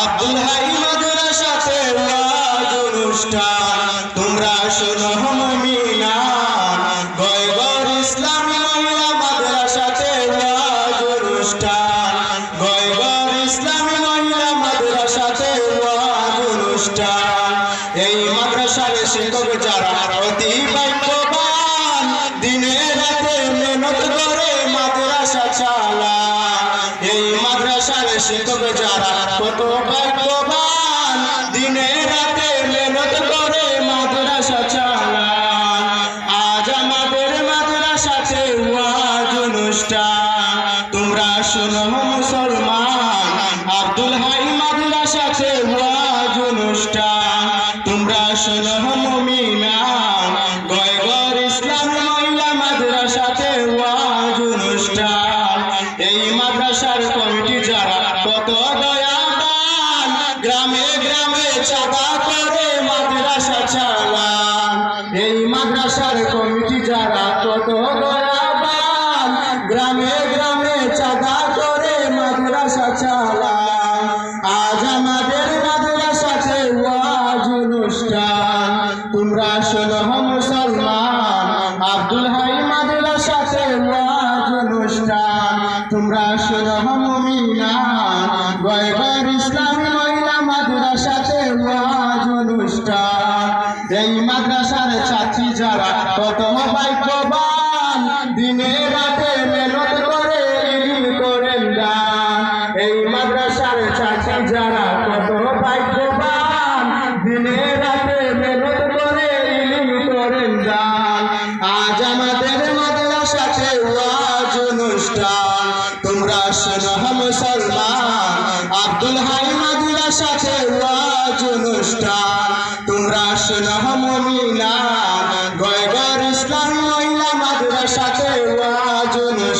Abdul high মাদ্রাসাতে ওয়াজ অনুষ্ঠান তোমরা শোনো মুমিনান গয়গর ইসলামী মহিলা মাদ্রাসাতে ওয়াজ অনুষ্ঠান গয়গর ইসলামী মহিলা মাদ্রাসাতে ওয়াজ অনুষ্ঠান এই মাদ্রাসার শিক্ষক যারা অতি ভাগ্যবান দিনে রাতে মেহনত করে মাদ্রাসা চালান এই মাদ্রাসার শিক্ষক যারা কত ভাগ্যবান দিনে রাতে মেহনত করে মাদ্রাসা চালান আজ আমাদের মাদ্রাসাতে ওয়াজ অনুষ্ঠান তোমরা শোনো মুসলমান আব্দুল হাই মাদ্রাসাতে ওয়াজ অনুষ্ঠান তোমরা শোনো মুমিনান গয়গর ইসলামী মহিলা মাদ্রাসাতে ওয়াজ অনুষ্ঠান এই মাদ্রাসার কমিটি যারা কত দয়াবান গ্রামে গ্রামে চাঁদা করে মাদ্রাসা চালান এই মাদ্রাসার কমিটি যারা কত দয়াবান গ্রামে গ্রামে চাঁদা করে মাদ্রাসা চালান আজ আমাদের মাদ্রাসাতে ওয়াজ অনুষ্ঠান তোমরা শোনো মুসলমান আব্দুল হাই মাদ্রাসাতে ওয়াজ অনুষ্ঠান তোমরা শোনো মুমিনান গয়গর ইসলামী মহিলা মাদ্রাসাতে ওয়াজ অনুষ্ঠান এই মাদ্রাসার ছাত্রী যারা কত ভাগ্যবান দিনে রাতে মেহনত করে ইলম করেন দান এই মাদ্রাসার ছাত্রী যারা কত ভাগ্যবান দিনে রাতে মেহনত করে ইলম করেন দান আজ আমাদের মাদ্রাসাতে ওয়াজ অনুষ্ঠান তোমরা শোনো মুসলমান আব্দুল হাই মাদ্রাসাতে ওয়াজ অনুষ্ঠান তোমরা শোনো মুমিনান গয়গর ইসলামী মহিলা মাদ্রাসাতে ওয়াজ অনুষ্ঠান